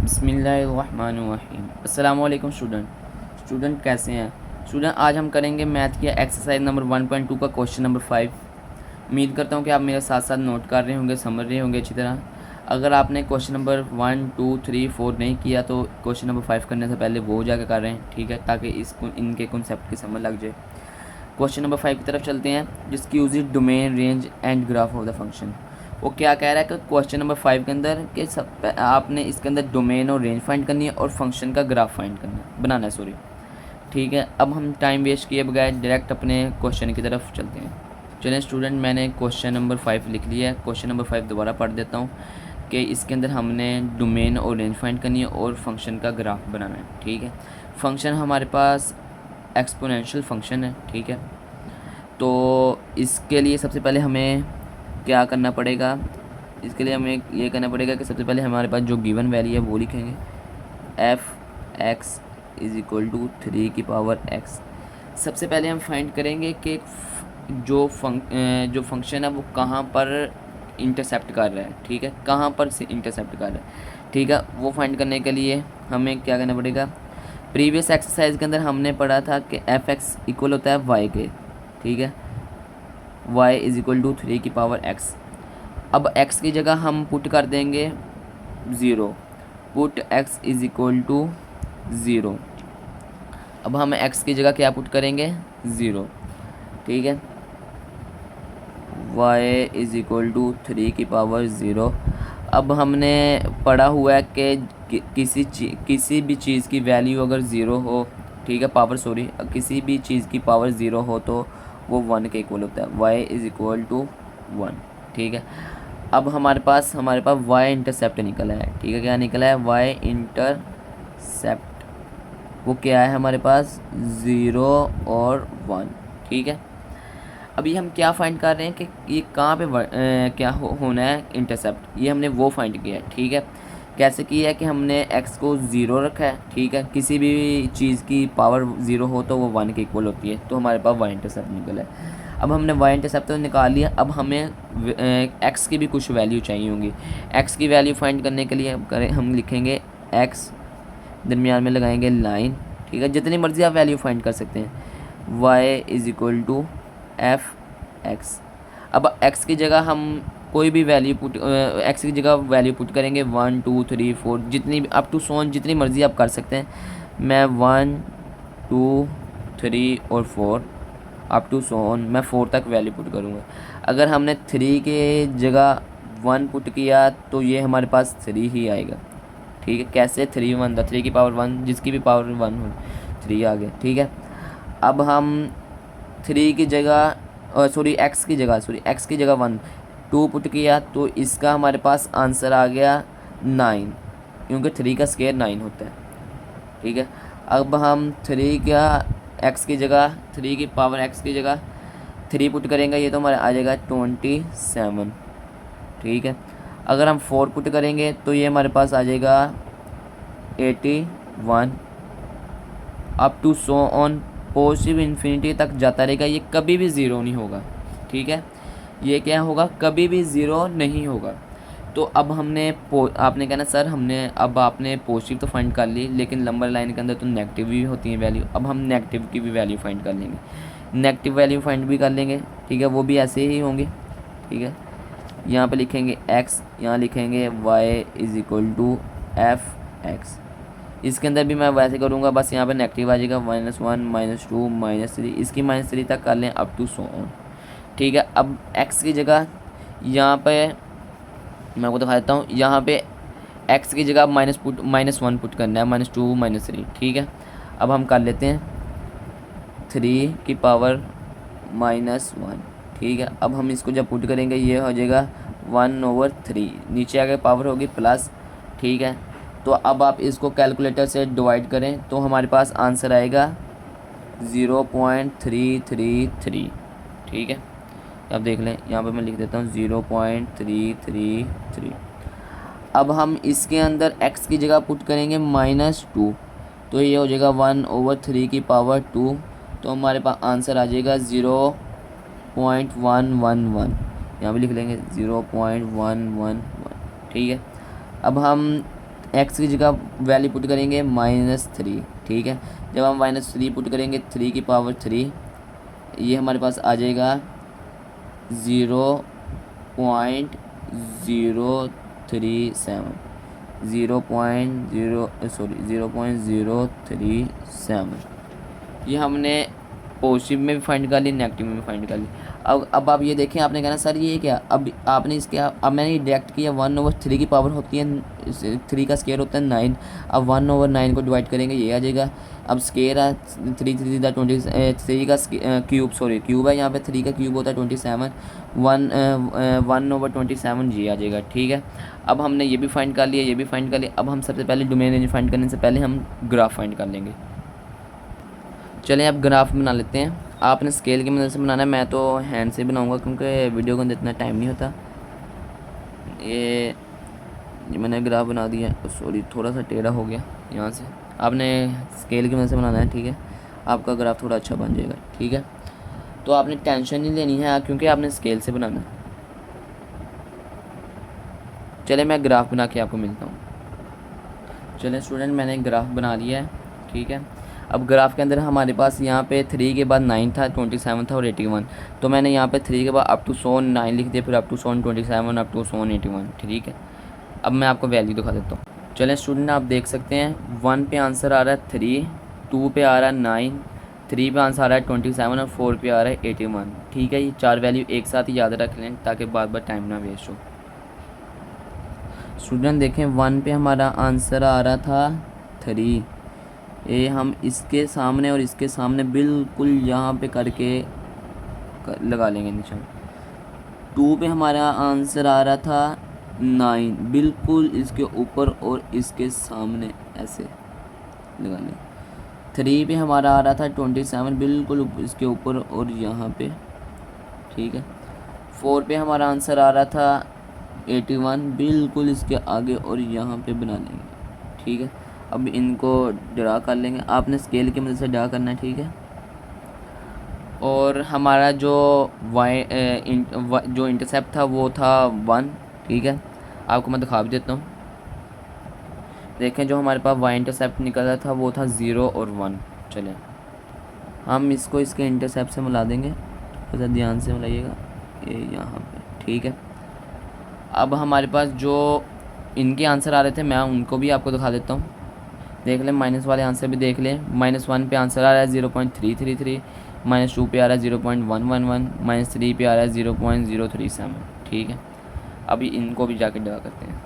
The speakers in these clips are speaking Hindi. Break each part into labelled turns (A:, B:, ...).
A: बिस्मिल्लाहिर्रहमानिर्रहीम। अस्सलाम वालेकुम स्टूडेंट कैसे हैं स्टूडेंट। आज हम करेंगे मैथ की एक्सरसाइज नंबर 1.2 का क्वेश्चन नंबर 5। उम्मीद करता हूं कि आप मेरे साथ साथ नोट कर रहे होंगे, समझ रहे होंगे अच्छी तरह। अगर आपने क्वेश्चन नंबर 1, 2, 3, 4 नहीं किया तो क्वेश्चन नंबर 5 करने से पहले वो जाकर कर रहे हैं, ठीक है, ताकि इनके कॉन्सेप्ट की समझ लग जाए। क्वेश्चन नंबर 5 की तरफ चलते हैं, जिसकी use domain, range and graph of the function. वो क्या कह रहा है कि क्वेश्चन नंबर 5 के अंदर कि आपने इसके अंदर डोमेन और रेंज फाइंड करनी है और फंक्शन का ग्राफ फाइंड बनाना है, सॉरी, ठीक है। अब हम टाइम वेस्ट किए बगैर डायरेक्ट अपने क्वेश्चन की तरफ चलते हैं। चलें स्टूडेंट, मैंने क्वेश्चन नंबर 5 लिख लिया है। क्वेश्चन नंबर 5 दोबारा पढ़ देता हूँ कि इसके अंदर हमने डोमेन और रेंज फाइंड करनी है और फंक्शन का ग्राफ बनाना है, ठीक है। फंक्शन हमारे पास एक्सपोनेंशियल फंक्शन है, ठीक है। तो इसके लिए सबसे पहले हमें क्या करना पड़ेगा, इसके लिए हमें ये करना पड़ेगा कि सबसे पहले हमारे पास जो गिवन वैल्यू है वो लिखेंगे, f x is equal to 3 की पावर एक्स। सबसे पहले हम फाइंड करेंगे कि जो फंक्शन है वो कहाँ पर इंटरसेप्ट कर रहा है, ठीक है, कहाँ पर से इंटरसेप्ट कर रहा है, ठीक है। वो फाइंड करने के लिए हमें क्या करना पड़ेगा, प्रीवियस एक्सरसाइज के अंदर हमने पढ़ा था कि एफ एक्स इक्वल होता है वाई के, ठीक है, y इज़ इक्वल टू 3 की पावर x। अब x की जगह हम पुट कर देंगे 0, put x is equal to 0। अब हम x की जगह क्या पुट करेंगे, 0, ठीक है। y इज़ इक्वल टू 3 की पावर 0। अब हमने पढ़ा हुआ है कि किसी भी चीज़ की वैल्यू अगर 0 हो, ठीक है, पावर सॉरी, किसी भी चीज़ की पावर 0 हो तो वो 1 के इक्वल होता है, y इज़ इक्वल टू 1, ठीक है। अब हमारे पास y इंटरसेप्ट निकला है, ठीक है। क्या निकला है, y इंटरसेप्ट, वो क्या है हमारे पास, 0 और 1, ठीक है। अभी हम क्या फाइंड कर रहे हैं कि ये कहाँ पे क्या होना है इंटरसेप्ट, ये हमने वो फाइंड किया है, ठीक है। कैसे किया है कि हमने x को 0 रखा है, ठीक है। किसी भी चीज़ की पावर 0 हो तो वो 1 के इक्वल होती है, तो हमारे पास y इंटरसेप्ट निकला है। अब हमने y इंटरसेप्ट तो निकाल लिया, अब हमें x की भी कुछ वैल्यू चाहिए होंगी। x की वैल्यू फाइंड करने के लिए हम लिखेंगे x, दरमियान में लगाएंगे लाइन, ठीक है। जितनी मर्ज़ी आप वैल्यू फाइंड कर सकते हैं, y is equal to f x. अब x की जगह हम कोई भी वैल्यू x की जगह वैल्यू पुट करेंगे 1, 2, 3, 4, जितनी अप टू सोन जितनी मर्ज़ी आप कर सकते हैं। मैं 1, 2, 3 और 4 अप टू सोन मैं 4 तक वैल्यू पुट करूँगा। अगर हमने 3 के जगह 1 पुट किया तो ये हमारे पास 3 ही आएगा, ठीक है। कैसे, 3 1 3 की पावर 1, जिसकी भी पावर 1 हो 3 आ गया, ठीक है। अब हम 3 की जगह एक्स की जगह 1, 2 पुट किया तो इसका हमारे पास आंसर आ गया 9, क्योंकि 3 का स्क्वायर 9 होता है, ठीक है। अब हम 3 का एक्स की जगह 3 की पावर एक्स की जगह 3 पुट करेंगे, ये तो हमारा आ जाएगा 27, ठीक है। अगर हम 4 पुट करेंगे तो ये हमारे पास आ जाएगा 81, up to so on, positive infinity तक जाता रहेगा, ये कभी भी ज़ीरो नहीं होगा, ठीक है। ये क्या होगा, कभी भी ज़ीरो नहीं होगा। तो अब आपने कहना सर आपने पॉजिटिव तो फाइंड कर ली, लेकिन नंबर लाइन के अंदर तो नेगेटिव भी होती है वैल्यू। अब हम नेगेटिव की भी वैल्यू फाइंड कर लेंगे, नेगेटिव वैल्यू फाइंड भी कर लेंगे, ठीक है। वो भी ऐसे ही होंगे, ठीक है। यहाँ पे लिखेंगे x, यहाँ लिखेंगे y is equal to f x. इसके अंदर भी मैं वैसे करूँगा, बस यहाँ पे नेगेटिव आ जाएगा, -1, -2, -3, इसकी -3 तक कर लें अप टू सो ऑन, ठीक है। अब x की जगह यहाँ पे मैं आपको दिखा देता हूँ, यहाँ पे x की जगह -1 पुट करना है, -2, -3, ठीक है। अब हम कर लेते हैं 3 की पावर -1, ठीक है। अब हम इसको जब पुट करेंगे ये हो जाएगा 1/3, नीचे आगे पावर होगी प्लस, ठीक है। तो अब आप इसको कैलकुलेटर से डिवाइड करें तो हमारे पास आंसर आएगा 0.333, ठीक है। अब देख लें, यहाँ पे मैं लिख देता हूँ 0.333। अब हम इसके अंदर x की जगह पुट करेंगे -2, तो ये हो जाएगा 1/3 की पावर 2, तो हमारे पास आंसर आ जाएगा 0.111, यहाँ पे लिख लेंगे 0.111, ठीक है। अब हम एक्स की जगह वैल्यू पुट करेंगे -3, ठीक है। जब हम -3 पुट करेंगे 3 की पावर 3, ये हमारे पास आ जाएगा 0.037 0.037। ये हमने पॉजिटिव में भी फाइंड कर ली, नेगेटिव में भी फाइंड कर ली। अब आप ये देखें, आपने कहना सर ये क्या, अब आपने इसके अब मैंने डायरेक्ट किया 1/3 की पावर होती है 3 का स्केयर होता है 9। अब 1/9 को डिवाइड करेंगे, ये आ जाएगा। अब स्केयर है 3 का क्यूब, सॉरी क्यूब है यहाँ पे, 3 का क्यूब होता है 27, 1/27 ये आ जाएगा, ठीक है। अब हमने ये भी फाइंड कर लिया, ये भी फाइंड कर लिया। अब हम सबसे पहले डोमेन रेंज फाइंड करने से पहले हम ग्राफ फाइंड कर लेंगे। चलें अब ग्राफ बना लेते हैं। आपने स्केल की मदद से बनाना है, मैं तो हैंड से बनाऊंगा क्योंकि वीडियो के अंदर इतना टाइम नहीं होता। ये मैंने ग्राफ बना दिया, सॉरी थोड़ा सा टेढ़ा हो गया यहाँ से। आपने स्केल की मदद से बनाना है, ठीक है, आपका ग्राफ थोड़ा अच्छा बन जाएगा, ठीक है। तो आपने टेंशन नहीं लेनी है क्योंकि आपने स्केल से बनाना है। चले मैं ग्राफ बना के आपको मिलता हूँ। चलें स्टूडेंट, मैंने ग्राफ बना लिया है, ठीक है। अब ग्राफ के अंदर हमारे पास यहाँ पे 3 के बाद 9 था, 27 था और 81। तो मैंने यहाँ पे 3 के बाद अप टू 9 लिख दिया, फिर अप टू 27, अप टू 81, ठीक है। अब मैं आपको वैल्यू दिखा देता हूँ। चलें स्टूडेंट, आप देख सकते हैं 1 पे आंसर आ रहा है 3, 2 पे आ रहा है 9, 3 पे आंसर आ रहा है 27 और 4 पे आ रहा है 81, ठीक है। ये 4 वैल्यू एक साथ ही याद रख लें ताकि बार बार टाइम ना वेस्ट हो। स्टूडेंट देखें 1 पे हमारा आंसर आ रहा था 3, ये हम इसके सामने और इसके सामने बिल्कुल यहाँ पे करके लगा लेंगे निशान। 2 पे हमारा आंसर आ रहा था 9, बिल्कुल इसके ऊपर और इसके सामने ऐसे लगा लेंगे। 3 पे हमारा आ रहा था 27, बिल्कुल इसके ऊपर और यहाँ पे, ठीक है। 4 पे हमारा आंसर आ रहा था 81, बिल्कुल इसके आगे और यहाँ पे बना लेंगे, ठीक है। अब इनको ड्रा कर लेंगे, आपने स्केल की मदद से ड्रा करना है, ठीक है। और हमारा जो जो इंटरसेप्ट था वो था 1, ठीक है। आपको मैं दिखा भी देता हूँ। देखें जो हमारे पास वाई इंटरसेप्ट निकल रहा था वो था 0 और 1। चलें हम इसको इसके इंटरसेप्ट से मिला देंगे, थोड़ा ध्यान से मिलाइएगा, ये यहाँ पे, ठीक है। अब हमारे पास जो इनके आंसर आ रहे थे मैं उनको भी आपको दिखा देता हूँ। देख लें, माइनस वाले आंसर भी देख लें। -1 पे आंसर आ रहा है 0.333, -2 पे आ रहा है 0.111, -3 पे आ रहा है 0.037, ठीक है। अभी इनको भी जाके ड्रा करते हैं।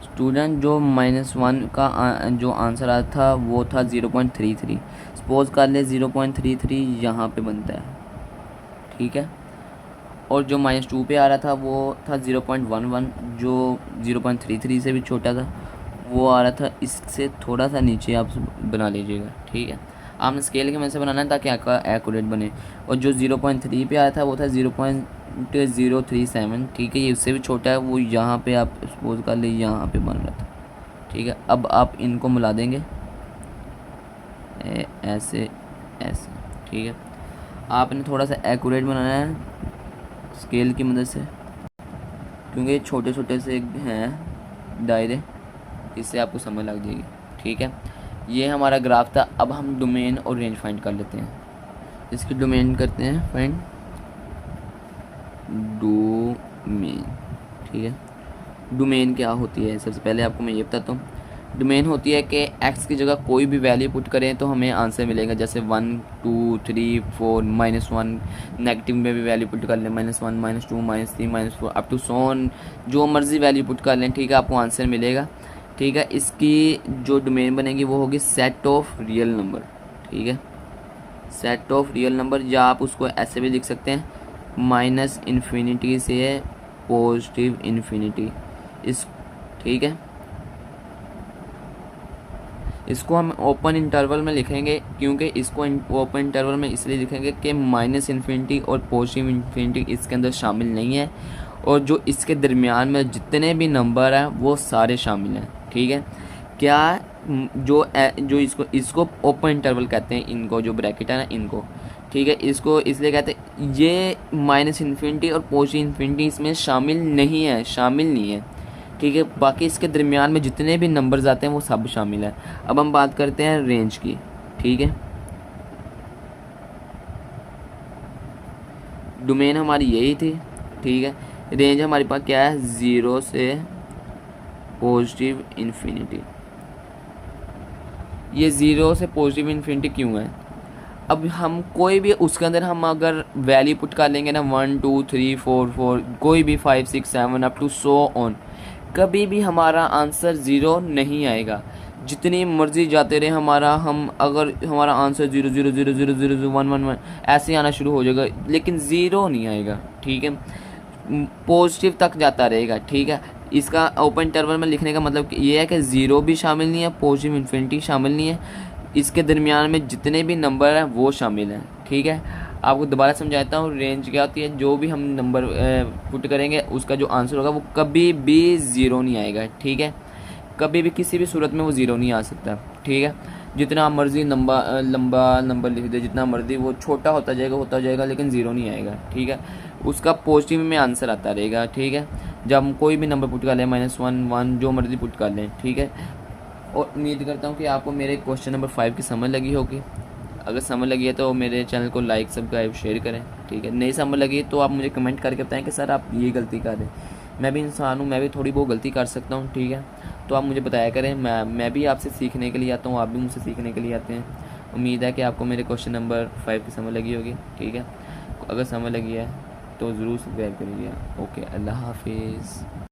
A: स्टूडेंट जो -1 का जो आंसर आया था वो था 0.33, सपोज कर ले 0.33 यहाँ पे बनता है, ठीक है। और जो -2 पे आ रहा था वो था 0.11, जो 0.33 से भी छोटा था, वो आ रहा था इससे थोड़ा सा नीचे, आप बना लीजिएगा, ठीक है। आपने स्केल के में से बनाना है ताकि आपका एक्यूरेट बने। और जो 0.3 पे आया था वो था 0.037, ठीक है, ये उससे भी छोटा है, वो यहाँ पे आप सपोज कर ले यहाँ पे बन रहा था, ठीक है। अब आप इनको मिला देंगे ऐसे ऐसे, ठीक है। आपने थोड़ा सा एक्यूरेट बनाना है स्केल की मदद से क्योंकि छोटे छोटे से हैं दायरे, इससे आपको समझ लग जाएगी, ठीक है। ये हमारा ग्राफ था। अब हम डोमेन और रेंज फाइंड कर लेते हैं। इसकी डोमेन करते हैं फाइंड, डोमेन, ठीक है। डोमेन क्या होती है, सबसे पहले आपको मैं ये बताता हूँ। डोमेन होती है कि एक्स की जगह कोई भी वैल्यू पुट करें तो हमें आंसर मिलेगा, जैसे 1 2 3 4 -1, नेगेटिव में भी वैल्यू पुट कर लें -1 -2 -3 -4 अप टू 100, जो मर्ज़ी वैल्यू पुट कर लें, ठीक है, आपको आंसर मिलेगा, ठीक है। इसकी जो डोमेन बनेगी वो होगी सेट ऑफ रियल नंबर, ठीक है, सेट ऑफ रियल नंबर, या आप उसको ऐसे भी लिख सकते हैं -∞ से +∞ इस, ठीक है। इसको हम ओपन इंटरवल में लिखेंगे क्योंकि इसको ओपन इंटरवल में इसलिए लिखेंगे कि -∞ और +∞ इसके अंदर शामिल नहीं है, और जो इसके दरमियान में जितने भी नंबर हैं वो सारे शामिल हैं, ठीक है। क्या जो इसको ओपन इंटरवल कहते हैं, इनको जो ब्रैकेट है ना इनको, ठीक है। इसको इसलिए कहते हैं, ये -∞ और +∞ इसमें शामिल नहीं है, ठीक है। बाकी इसके दरमियान में जितने भी नंबर्स आते हैं वो सब शामिल है। अब हम बात करते हैं रेंज की, ठीक है। डोमेन हमारी यही थी, ठीक है। रेंज हमारे पास क्या है, 0 से पॉजिटिव इन्फिनिटी। ये 0 से पॉजिटिव इन्फिनिटी क्यों है? अब हम कोई भी उसके अंदर हम अगर वैल्यू पुट कर लेंगे ना, 1 2 3 4 4 कोई भी 5 6 7 अप टू सो ऑन, कभी भी हमारा आंसर 0 नहीं आएगा। जितनी मर्जी जाते रहे हमारा, हम अगर हमारा आंसर 0 0 0 0 0 0 1 1 1 ऐसे आना शुरू हो जाएगा, लेकिन 0 नहीं आएगा, ठीक है। पॉजिटिव तक जाता रहेगा, ठीक है। इसका ओपन इंटरवल में लिखने का मतलब ये है कि 0 भी शामिल नहीं है, पॉजिटिव इन्फिनिटी शामिल नहीं है, इसके दरमियान में जितने भी नंबर हैं वो शामिल हैं, ठीक है। आपको दोबारा समझाता हूँ, रेंज क्या होती है, जो भी हम नंबर पुट करेंगे उसका जो आंसर होगा वो कभी भी 0 नहीं आएगा, ठीक है। कभी भी किसी भी सूरत में वो 0 नहीं आ सकता, ठीक है। जितना मर्जी लंबा नंबर लिख दे, जितना मर्जी, वो छोटा होता जाएगा लेकिन 0 नहीं आएगा, ठीक है। उसका पॉजिटिव में आंसर आता रहेगा, ठीक है। जब हम कोई भी नंबर पुट कर लें, -1 1 जो मर्जी पुट कर लें, ठीक है। और उम्मीद करता हूँ कि आपको मेरे क्वेश्चन नंबर 5 की समझ लगी होगी। अगर समझ लगी है तो मेरे चैनल को लाइक सब्सक्राइब शेयर करें, ठीक है। नहीं समझ लगी तो आप मुझे कमेंट करके बताएं कि सर आप ये गलती कर रहे हैं। मैं भी इंसान हूँ, मैं भी थोड़ी बहुत गलती कर सकता हूँ, ठीक है। तो आप मुझे बताया करें, मैं भी आपसे सीखने के लिए आता हूँ, आप भी मुझसे सीखने के लिए आते हैं। उम्मीद है कि आपको मेरे क्वेश्चन नंबर 5 की समझ लगी होगी, ठीक है। अगर समझ लगी है तो ज़रूर सब्सक्राइब करिएगा। ओके, अल्लाह हाफिज़।